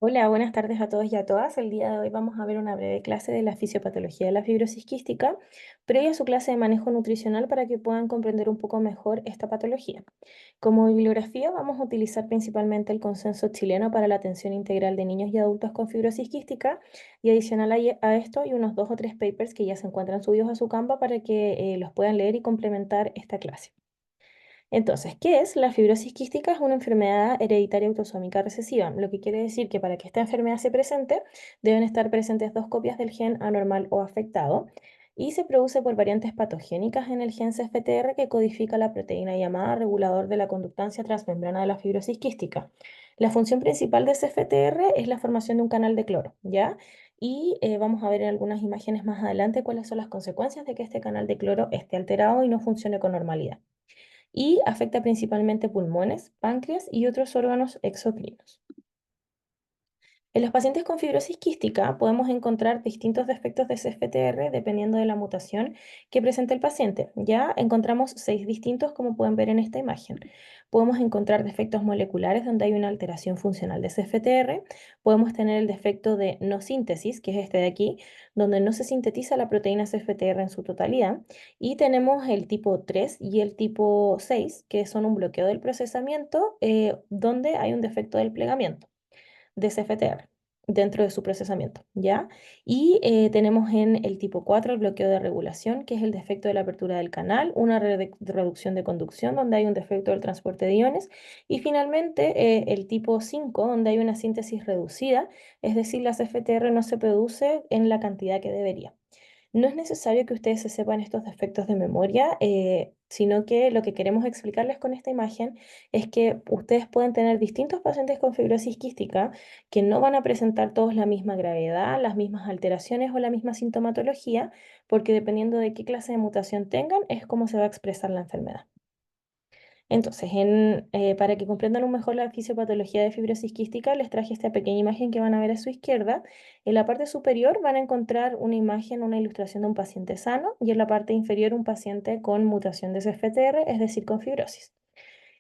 Hola, buenas tardes a todos y a todas. El día de hoy vamos a ver una breve clase de la fisiopatología de la fibrosis quística, previa a su clase de manejo nutricional para que puedan comprender un poco mejor esta patología. Como bibliografía vamos a utilizar principalmente el Consenso Chileno para la Atención Integral de Niños y Adultos con Fibrosis Quística y adicional a esto y unos 2 o 3 papers que ya se encuentran subidos a su Canva para que los puedan leer y complementar esta clase. Entonces, ¿qué es? La fibrosis quística es una enfermedad hereditaria autosómica recesiva, lo que quiere decir que para que esta enfermedad se presente, deben estar presentes 2 copias del gen anormal o afectado y se produce por variantes patogénicas en el gen CFTR que codifica la proteína llamada regulador de la conductancia transmembrana de la fibrosis quística. La función principal de CFTR es la formación de un canal de cloro, ¿ya? Y vamos a ver en algunas imágenes más adelante cuáles son las consecuencias de que este canal de cloro esté alterado y no funcione con normalidad y afecta principalmente pulmones, páncreas y otros órganos exocrinos. En los pacientes con fibrosis quística podemos encontrar distintos defectos de CFTR dependiendo de la mutación que presenta el paciente. Ya encontramos 6 distintos como pueden ver en esta imagen. Podemos encontrar defectos moleculares donde hay una alteración funcional de CFTR. Podemos tener el defecto de no síntesis, que es este de aquí, donde no se sintetiza la proteína CFTR en su totalidad. Y tenemos el tipo 3 y el tipo 6, que son un bloqueo del procesamiento donde hay un defecto del plegamiento de CFTR dentro de su procesamiento, ¿ya? Y tenemos en el tipo 4 el bloqueo de regulación, que es el defecto de la apertura del canal, una reducción de conducción, donde hay un defecto del transporte de iones, y finalmente el tipo 5 donde hay una síntesis reducida, es decir, la CFTR no se produce en la cantidad que debería. No es necesario que ustedes se sepan estos defectos de memoria, sino que lo que queremos explicarles con esta imagen es que ustedes pueden tener distintos pacientes con fibrosis quística que no van a presentar todos la misma gravedad, las mismas alteraciones o la misma sintomatología, porque dependiendo de qué clase de mutación tengan, es cómo se va a expresar la enfermedad. Entonces, para que comprendan aún mejor la fisiopatología de fibrosis quística, les traje esta pequeña imagen que van a ver a su izquierda. En la parte superior van a encontrar una imagen, una ilustración de un paciente sano y en la parte inferior un paciente con mutación de CFTR, es decir, con fibrosis.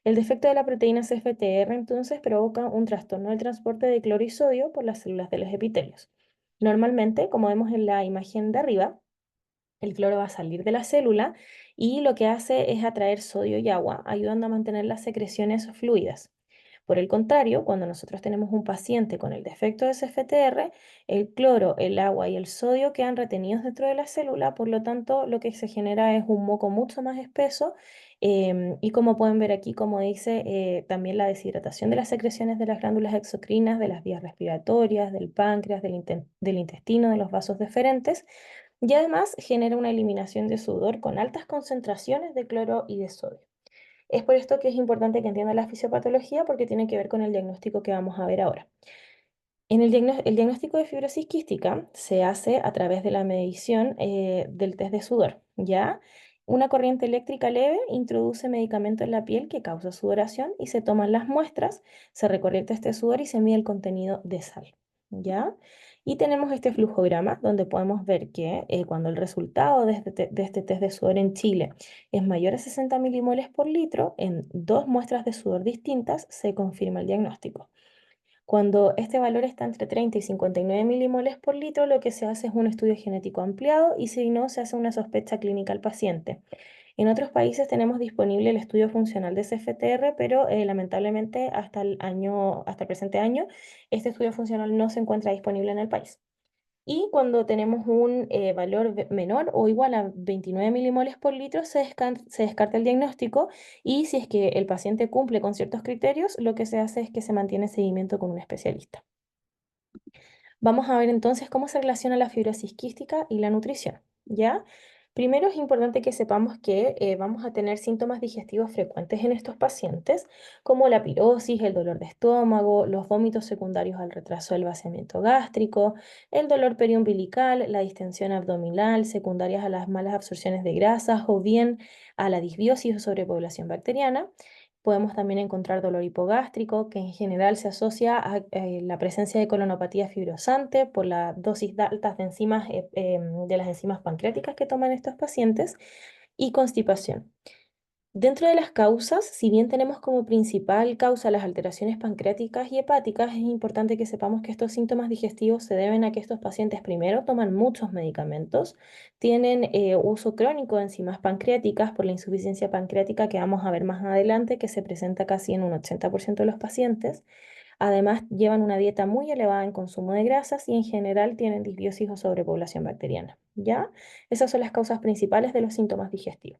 El defecto de la proteína CFTR entonces provoca un trastorno del transporte de cloro y sodio por las células de los epitelios. Normalmente, como vemos en la imagen de arriba, el cloro va a salir de la célula y lo que hace es atraer sodio y agua, ayudando a mantener las secreciones fluidas. Por el contrario, cuando nosotros tenemos un paciente con el defecto de CFTR, el cloro, el agua y el sodio quedan retenidos dentro de la célula, por lo tanto, lo que se genera es un moco mucho más espeso y como pueden ver aquí, como dice, también la deshidratación de las secreciones de las glándulas exocrinas, de las vías respiratorias, del páncreas, del intestino, de los vasos deferentes y además genera una eliminación de sudor con altas concentraciones de cloro y de sodio. Es por esto que es importante que entiendan la fisiopatología porque tiene que ver con el diagnóstico que vamos a ver ahora. El diagnóstico de fibrosis quística se hace a través de la medición del test de sudor, ¿ya? Una corriente eléctrica leve introduce medicamento en la piel que causa sudoración y se toman las muestras, se recorre el test de sudor y se mide el contenido de sal, ¿ya? Y tenemos este flujograma donde podemos ver que cuando el resultado de este test de sudor en Chile es mayor a 60 milimoles por litro, en 2 muestras de sudor distintas se confirma el diagnóstico. Cuando este valor está entre 30 y 59 milimoles por litro, lo que se hace es un estudio genético ampliado y si no, se hace una sospecha clínica al paciente. En otros países tenemos disponible el estudio funcional de CFTR, pero lamentablemente hasta el presente año, este estudio funcional no se encuentra disponible en el país. Y cuando tenemos un valor menor o igual a 29 milimoles por litro, se descarta el diagnóstico y si es que el paciente cumple con ciertos criterios, lo que se hace es que se mantiene seguimiento con un especialista. Vamos a ver entonces cómo se relaciona la fibrosis quística y la nutrición, ¿ya? Primero es importante que sepamos que vamos a tener síntomas digestivos frecuentes en estos pacientes, como la pirosis, el dolor de estómago, los vómitos secundarios al retraso del vaciamiento gástrico, el dolor periumbilical, la distensión abdominal, secundarias a las malas absorciones de grasas o bien a la disbiosis o sobrepoblación bacteriana. Podemos también encontrar dolor hipogástrico, que en general se asocia a la presencia de colonopatía fibrosante por la dosis altas de enzimas, de las enzimas pancreáticas que toman estos pacientes, y constipación. Dentro de las causas, si bien tenemos como principal causa las alteraciones pancreáticas y hepáticas, es importante que sepamos que estos síntomas digestivos se deben a que estos pacientes primero toman muchos medicamentos, tienen uso crónico de enzimas pancreáticas por la insuficiencia pancreática que vamos a ver más adelante, que se presenta casi en un 80% de los pacientes. Además, llevan una dieta muy elevada en consumo de grasas y en general tienen disbiosis o sobrepoblación bacteriana. ¿Ya? Esas son las causas principales de los síntomas digestivos.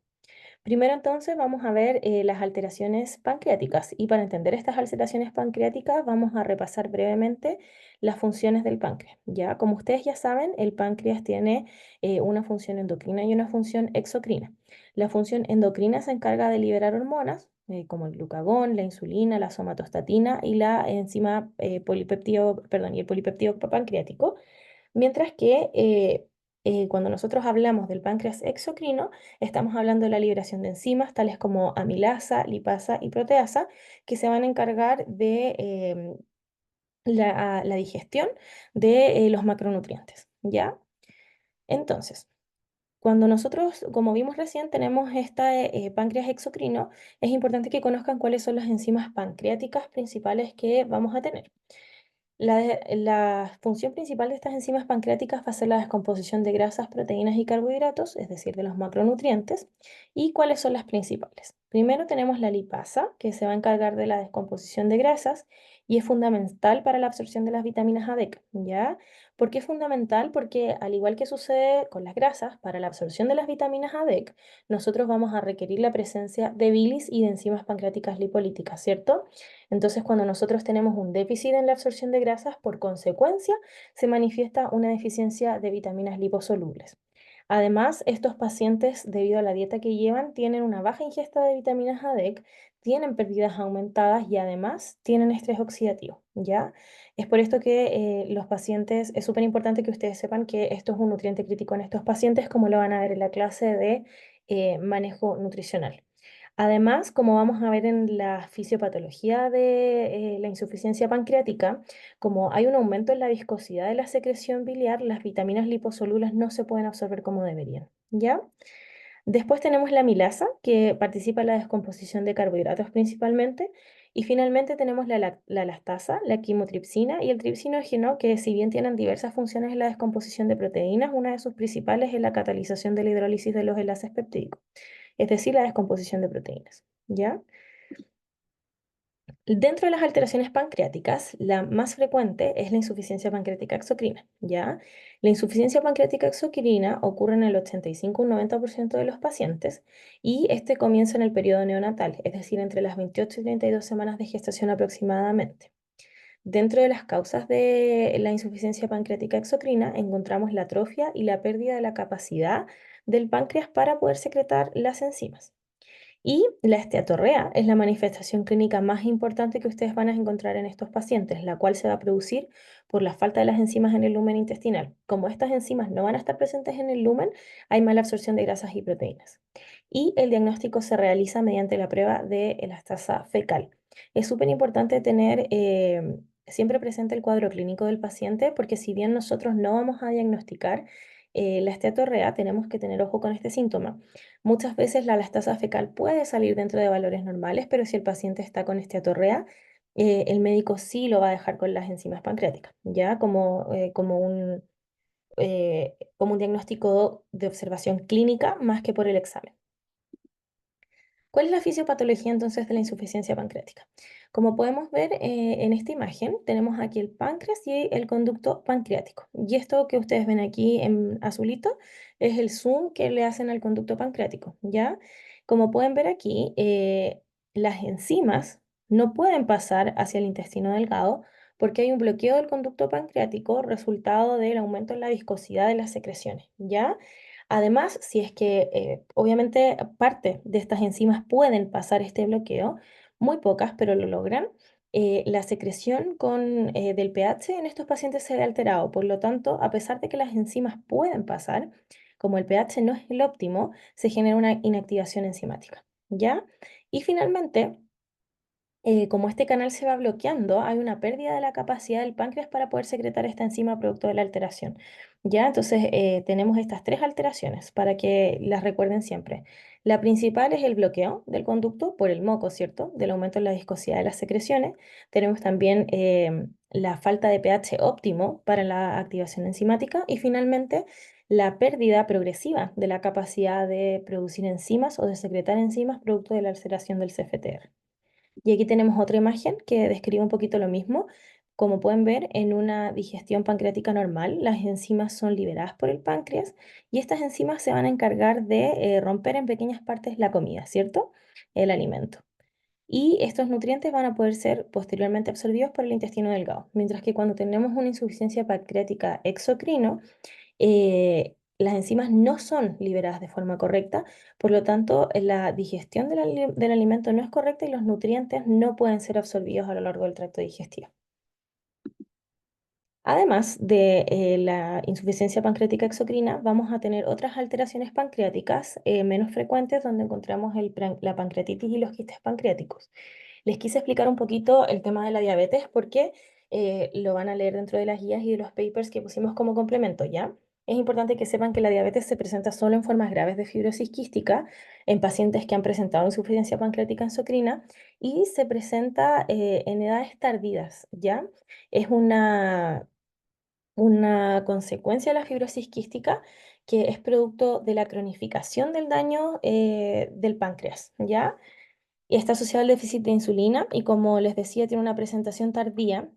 Primero entonces vamos a ver las alteraciones pancreáticas y para entender estas alteraciones pancreáticas vamos a repasar brevemente las funciones del páncreas. Ya, como ustedes ya saben, el páncreas tiene una función endocrina y una función exocrina. La función endocrina se encarga de liberar hormonas como el glucagón, la insulina, la somatostatina y la enzima polipeptido, perdón, y el polipeptido pancreático. Mientras que cuando nosotros hablamos del páncreas exocrino, estamos hablando de la liberación de enzimas tales como amilasa, lipasa y proteasa, que se van a encargar de la digestión de los macronutrientes, ¿ya? Entonces, cuando nosotros, como vimos recién, tenemos este páncreas exocrino, es importante que conozcan cuáles son las enzimas pancreáticas principales que vamos a tener. La función principal de estas enzimas pancreáticas va a ser la descomposición de grasas, proteínas y carbohidratos, es decir, de los macronutrientes. ¿Y cuáles son las principales? Primero tenemos la lipasa, que se va a encargar de la descomposición de grasas y es fundamental para la absorción de las vitaminas A, D, C, ¿ya? ¿Por qué es fundamental? Porque al igual que sucede con las grasas, para la absorción de las vitaminas A, D, C, nosotros vamos a requerir la presencia de bilis y de enzimas pancreáticas lipolíticas, ¿cierto? Entonces, cuando nosotros tenemos un déficit en la absorción de grasas, por consecuencia, se manifiesta una deficiencia de vitaminas liposolubles. Además, estos pacientes, debido a la dieta que llevan, tienen una baja ingesta de vitaminas A, D, E, C, tienen pérdidas aumentadas y además tienen estrés oxidativo, ¿ya? Es por esto que los pacientes, es súper importante que ustedes sepan que esto es un nutriente crítico en estos pacientes, como lo van a ver en la clase de manejo nutricional. Además, como vamos a ver en la fisiopatología de la insuficiencia pancreática, como hay un aumento en la viscosidad de la secreción biliar, las vitaminas liposolubles no se pueden absorber como deberían, ¿ya? Después tenemos la amilasa, que participa en la descomposición de carbohidratos principalmente. Y finalmente tenemos la lactasa, la quimotripsina y el tripsinógeno, que si bien tienen diversas funciones en la descomposición de proteínas, una de sus principales es la catalización de la hidrólisis de los enlaces peptídicos, es decir, la descomposición de proteínas, ¿ya? Dentro de las alteraciones pancreáticas, la más frecuente es la insuficiencia pancreática exocrina, ¿ya? La insuficiencia pancreática exocrina ocurre en el 85 un 90% de los pacientes y este comienza en el periodo neonatal, es decir, entre las 28 y 32 semanas de gestación aproximadamente. Dentro de las causas de la insuficiencia pancreática exocrina encontramos la atrofia y la pérdida de la capacidad del páncreas para poder secretar las enzimas. Y la esteatorrea es la manifestación clínica más importante que ustedes van a encontrar en estos pacientes, la cual se va a producir por la falta de las enzimas en el lumen intestinal. Como estas enzimas no van a estar presentes en el lumen, hay mala absorción de grasas y proteínas. Y el diagnóstico se realiza mediante la prueba de elastasa fecal. Es súper importante tener siempre presente el cuadro clínico del paciente porque si bien nosotros no vamos a diagnosticar la esteatorrea, tenemos que tener ojo con este síntoma. Muchas veces la lactasa fecal puede salir dentro de valores normales, pero si el paciente está con esteatorrea, el médico sí lo va a dejar con las enzimas pancreáticas, ya como un diagnóstico de observación clínica más que por el examen. ¿Cuál es la fisiopatología entonces de la insuficiencia pancreática? Como podemos ver en esta imagen, tenemos aquí el páncreas y el conducto pancreático. Y esto que ustedes ven aquí en azulito es el zoom que le hacen al conducto pancreático, ¿ya? Como pueden ver aquí, las enzimas no pueden pasar hacia el intestino delgado porque hay un bloqueo del conducto pancreático resultado del aumento en la viscosidad de las secreciones, ¿ya? Además, si es que obviamente parte de estas enzimas pueden pasar este bloqueo, muy pocas, pero lo logran, la secreción del pH en estos pacientes se ve alterado. Por lo tanto, a pesar de que las enzimas pueden pasar, como el pH no es el óptimo, se genera una inactivación enzimática, ¿ya? Y finalmente, como este canal se va bloqueando, hay una pérdida de la capacidad del páncreas para poder secretar esta enzima producto de la alteración. ¿Ya? Entonces, tenemos estas tres alteraciones para que las recuerden siempre. La principal es el bloqueo del conducto por el moco, ¿cierto? Del aumento en la viscosidad de las secreciones. Tenemos también la falta de pH óptimo para la activación enzimática y finalmente la pérdida progresiva de la capacidad de producir enzimas o de secretar enzimas producto de la alteración del CFTR. Y aquí tenemos otra imagen que describe un poquito lo mismo. Como pueden ver, en una digestión pancreática normal, las enzimas son liberadas por el páncreas y estas enzimas se van a encargar de romper en pequeñas partes la comida, ¿cierto? El alimento. Y estos nutrientes van a poder ser posteriormente absorbidos por el intestino delgado. Mientras que cuando tenemos una insuficiencia pancreática exocrino, las enzimas no son liberadas de forma correcta, por lo tanto, la digestión del alimento no es correcta y los nutrientes no pueden ser absorbidos a lo largo del tracto digestivo. Además de la insuficiencia pancreática exocrina, vamos a tener otras alteraciones pancreáticas menos frecuentes donde encontramos la pancreatitis y los quistes pancreáticos. Les quise explicar un poquito el tema de la diabetes porque lo van a leer dentro de las guías y de los papers que pusimos como complemento, ¿ya? Es importante que sepan que la diabetes se presenta solo en formas graves de fibrosis quística en pacientes que han presentado insuficiencia pancreática endocrina y se presenta en edades tardías, ¿ya? Es una consecuencia de la fibrosis quística que es producto de la cronificación del daño del páncreas, ¿ya? Y está asociado al déficit de insulina y como les decía, tiene una presentación tardía.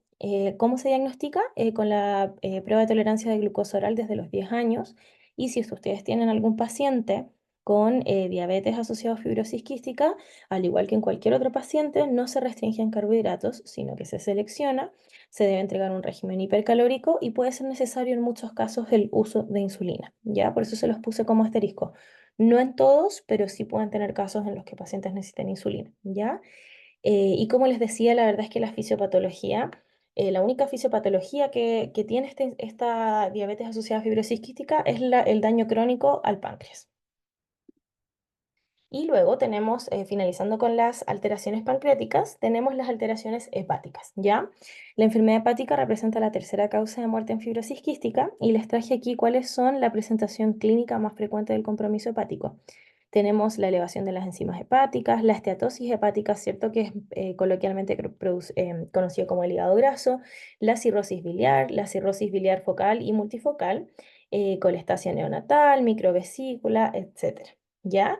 ¿Cómo se diagnostica? Con la prueba de tolerancia de glucosa oral desde los 10 años. Y si ustedes tienen algún paciente con diabetes asociado a fibrosis quística, al igual que en cualquier otro paciente, no se restringe en carbohidratos, sino que se selecciona, se debe entregar un régimen hipercalórico y puede ser necesario en muchos casos el uso de insulina, ¿ya? Por eso se los puse como asterisco. No en todos, pero sí pueden tener casos en los que pacientes necesiten insulina, ¿ya? Y como les decía, la verdad es que la fisiopatología, la única fisiopatología que tiene esta diabetes asociada a fibrosis quística es el daño crónico al páncreas. Y luego tenemos, finalizando con las alteraciones pancreáticas, tenemos las alteraciones hepáticas, ¿ya? La enfermedad hepática representa la tercera causa de muerte en fibrosis quística y les traje aquí cuáles son la presentación clínica más frecuente del compromiso hepático. Tenemos la elevación de las enzimas hepáticas, la esteatosis hepática, ¿cierto? Que es coloquialmente conocido como el hígado graso, la cirrosis biliar focal y multifocal, colestasia neonatal, microvesícula, etcétera, ¿ya?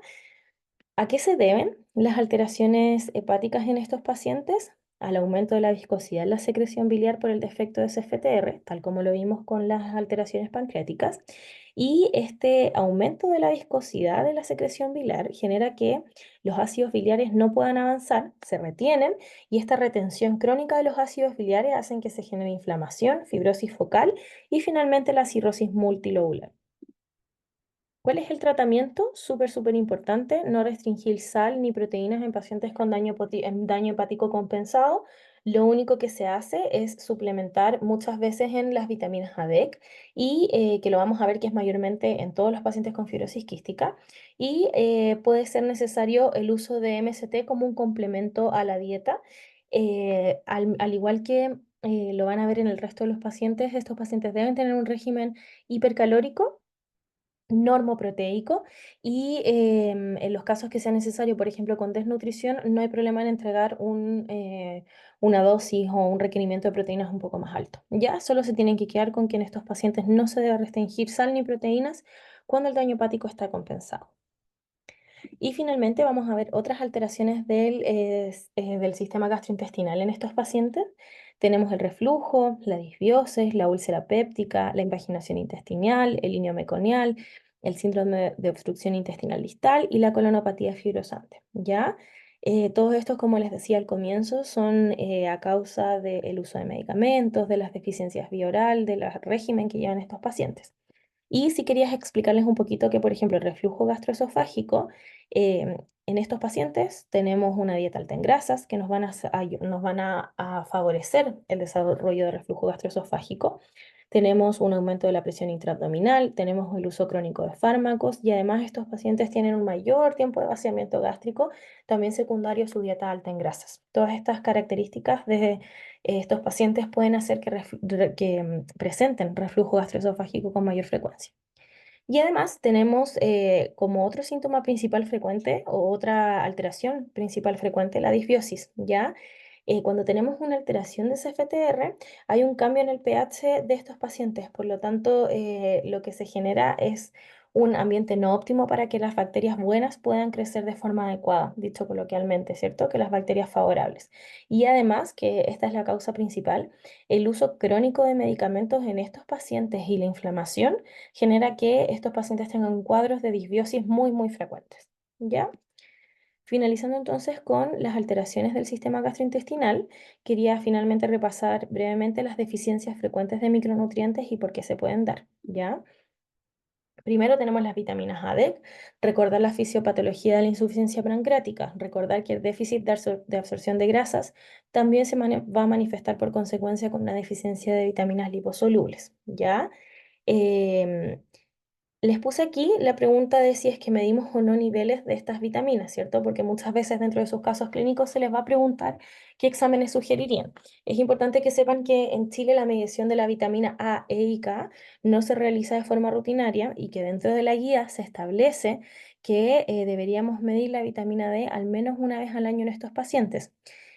¿A qué se deben las alteraciones hepáticas en estos pacientes? Al aumento de la viscosidad en la secreción biliar por el defecto de CFTR, tal como lo vimos con las alteraciones pancreáticas. Y este aumento de la viscosidad de la secreción biliar genera que los ácidos biliares no puedan avanzar, se retienen, y esta retención crónica de los ácidos biliares hacen que se genere inflamación, fibrosis focal y finalmente la cirrosis multilobular. ¿Cuál es el tratamiento? Súper, súper importante. No restringir sal ni proteínas en pacientes con daño hepático compensado. Lo único que se hace es suplementar muchas veces en las vitaminas ADEC y que lo vamos a ver que es mayormente en todos los pacientes con fibrosis quística. Y puede ser necesario el uso de MST como un complemento a la dieta. Al igual que lo van a ver en el resto de los pacientes, estos pacientes deben tener un régimen hipercalórico normoproteico y en los casos que sea necesario, por ejemplo, con desnutrición, no hay problema en entregar una dosis o un requerimiento de proteínas un poco más alto. Ya solo se tienen que quedar con que en estos pacientes no se debe restringir sal ni proteínas cuando el daño hepático está compensado. Y finalmente vamos a ver otras alteraciones del sistema gastrointestinal en estos pacientes. Tenemos el reflujo, la disbiosis, la úlcera péptica, la invaginación intestinal, el lineo meconial, el síndrome de obstrucción intestinal distal y la colonopatía fibrosante. ¿Ya? Todos estos, como les decía al comienzo, son a causa del uso de medicamentos, de las deficiencias vía oral, del régimen que llevan estos pacientes. Y si querías explicarles un poquito que, por ejemplo, el reflujo gastroesofágico, en estos pacientes tenemos una dieta alta en grasas que nos van a favorecer el desarrollo de reflujo gastroesofágico. Tenemos un aumento de la presión intraabdominal, tenemos el uso crónico de fármacos y además estos pacientes tienen un mayor tiempo de vaciamiento gástrico, también secundario a su dieta alta en grasas. Todas estas características de estos pacientes pueden hacer que presenten reflujo gastroesofágico con mayor frecuencia. Y además tenemos como otro síntoma principal frecuente o otra alteración principal frecuente la disbiosis, ¿ya? Cuando tenemos una alteración de CFTR, hay un cambio en el pH de estos pacientes, por lo tanto, lo que se genera es un ambiente no óptimo para que las bacterias buenas puedan crecer de forma adecuada, dicho coloquialmente, ¿cierto? Que las bacterias favorables. Y además, que esta es la causa principal, el uso crónico de medicamentos en estos pacientes y la inflamación genera que estos pacientes tengan cuadros de disbiosis muy, muy frecuentes. ¿Ya? Finalizando entonces con las alteraciones del sistema gastrointestinal, quería finalmente repasar brevemente las deficiencias frecuentes de micronutrientes y por qué se pueden dar. ¿Ya? Primero tenemos las vitaminas A, D, recordar la fisiopatología de la insuficiencia pancreática, recordar que el déficit de absorción de grasas también va a manifestar por consecuencia con una deficiencia de vitaminas liposolubles, ¿ya? Em, Les puse aquí la pregunta de si es que medimos o no niveles de estas vitaminas, ¿cierto? Porque muchas veces dentro de sus casos clínicos se les va a preguntar qué exámenes sugerirían. Es importante que sepan que en Chile la medición de la vitamina A, E y K no se realiza de forma rutinaria y que dentro de la guía se establece que deberíamos medir la vitamina D al menos una vez al año en estos pacientes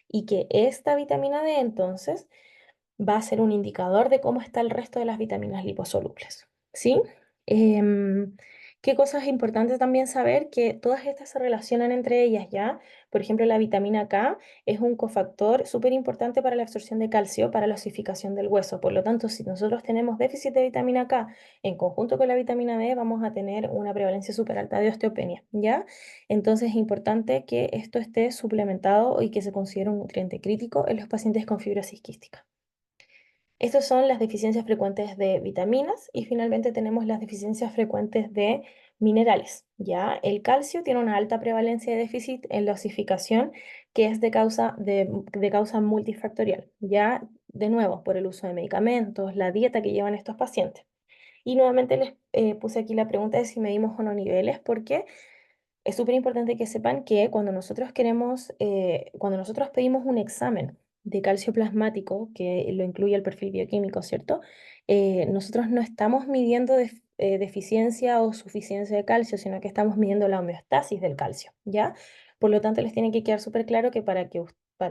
y que esta vitamina D entonces va a ser un indicador de cómo está el resto de las vitaminas liposolubles, ¿sí? Em, ¿Qué cosas es importante también saber? Que todas estas se relacionan entre ellas, ¿ya? Por ejemplo, la vitamina K es un cofactor súper importante para la absorción de calcio, para la osificación del hueso. Por lo tanto, si nosotros tenemos déficit de vitamina K en conjunto con la vitamina D, vamos a tener una prevalencia súper alta de osteopenia, ¿ya? Entonces es importante que esto esté suplementado y que se considere un nutriente crítico en los pacientes con fibrosis quística. Estas son las deficiencias frecuentes de vitaminas y finalmente tenemos las deficiencias frecuentes de minerales. Ya el calcio tiene una alta prevalencia de déficit en la osificación que es de causa multifactorial. Ya de nuevo por el uso de medicamentos, la dieta que llevan estos pacientes. Y nuevamente les puse aquí la pregunta de si medimos o no niveles porque es súper importante que sepan que cuando nosotros pedimos un examen de calcio plasmático, que lo incluye el perfil bioquímico, ¿cierto? Nosotros no estamos midiendo deficiencia o suficiencia de calcio, sino que estamos midiendo la homeostasis del calcio, ¿ya? Por lo tanto, les tiene que quedar súper claro que para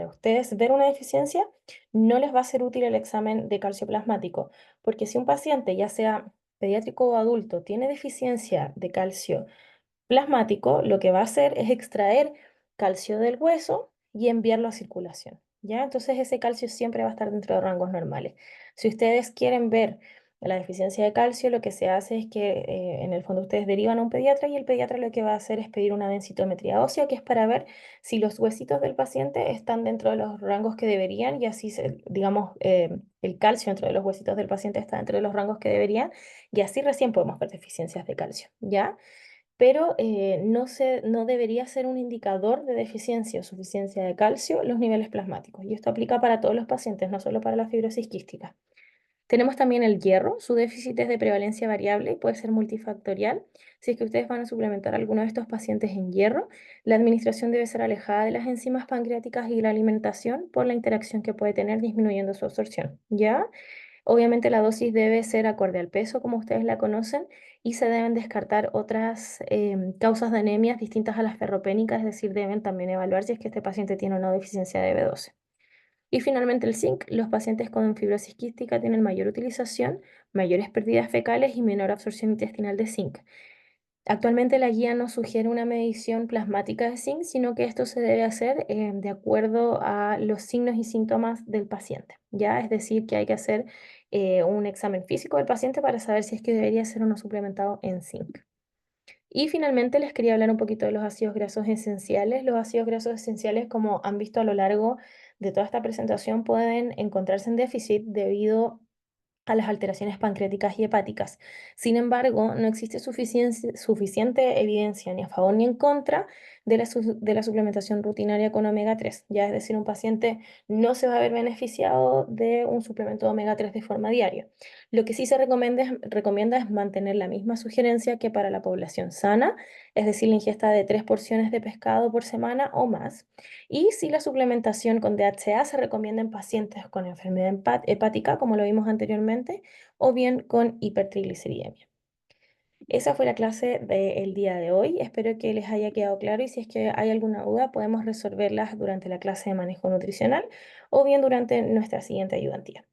ustedes ver una deficiencia, no les va a ser útil el examen de calcio plasmático, porque si un paciente, ya sea pediátrico o adulto, tiene deficiencia de calcio, plasmático, lo que va a hacer es extraer calcio del hueso y enviarlo a circulación, ¿ya? Entonces ese calcio siempre va a estar dentro de rangos normales. Si ustedes quieren ver la deficiencia de calcio, lo que se hace es que en el fondo ustedes derivan a un pediatra y el pediatra lo que va a hacer es pedir una densitometría ósea, que es para ver si los huesitos del paciente están dentro de los rangos que deberían y así, digamos, el calcio dentro de los huesitos del paciente está dentro de los rangos que deberían y así recién podemos ver deficiencias de calcio, ¿ya? Pero no debería ser un indicador de deficiencia o suficiencia de calcio los niveles plasmáticos. Y esto aplica para todos los pacientes, no solo para la fibrosis quística. Tenemos también el hierro, su déficit es de prevalencia variable y puede ser multifactorial. Si es que ustedes van a suplementar a alguno de estos pacientes en hierro, la administración debe ser alejada de las enzimas pancreáticas y la alimentación por la interacción que puede tener disminuyendo su absorción, ¿ya? Obviamente la dosis debe ser acorde al peso, como ustedes la conocen, y se deben descartar otras causas de anemias distintas a las ferropénicas, es decir, deben también evaluar si es que este paciente tiene o no deficiencia de B12. Y finalmente el zinc, los pacientes con fibrosis quística tienen mayor utilización, mayores pérdidas fecales y menor absorción intestinal de zinc. Actualmente la guía no sugiere una medición plasmática de zinc, sino que esto se debe hacer de acuerdo a los signos y síntomas del paciente, ¿ya? Es decir, que hay que hacer un examen físico del paciente para saber si es que debería ser o no suplementado en zinc. Y finalmente les quería hablar un poquito de los ácidos grasos esenciales. Los ácidos grasos esenciales, como han visto a lo largo de toda esta presentación, pueden encontrarse en déficit debido a las alteraciones pancreáticas y hepáticas. Sin embargo, no existe suficiente evidencia ni a favor ni en contra de la suplementación rutinaria con omega 3. Ya es decir, un paciente no se va a ver beneficiado de un suplemento de omega 3 de forma diaria. Lo que sí se recomienda es mantener la misma sugerencia que para la población sana, es decir, la ingesta de 3 porciones de pescado por semana o más. Y si la suplementación con DHA se recomienda en pacientes con enfermedad hepática, como lo vimos anteriormente, o bien con hipertrigliceridemia. Esa fue la clase del día de hoy. Espero que les haya quedado claro y si es que hay alguna duda podemos resolverlas durante la clase de manejo nutricional o bien durante nuestra siguiente ayudantía.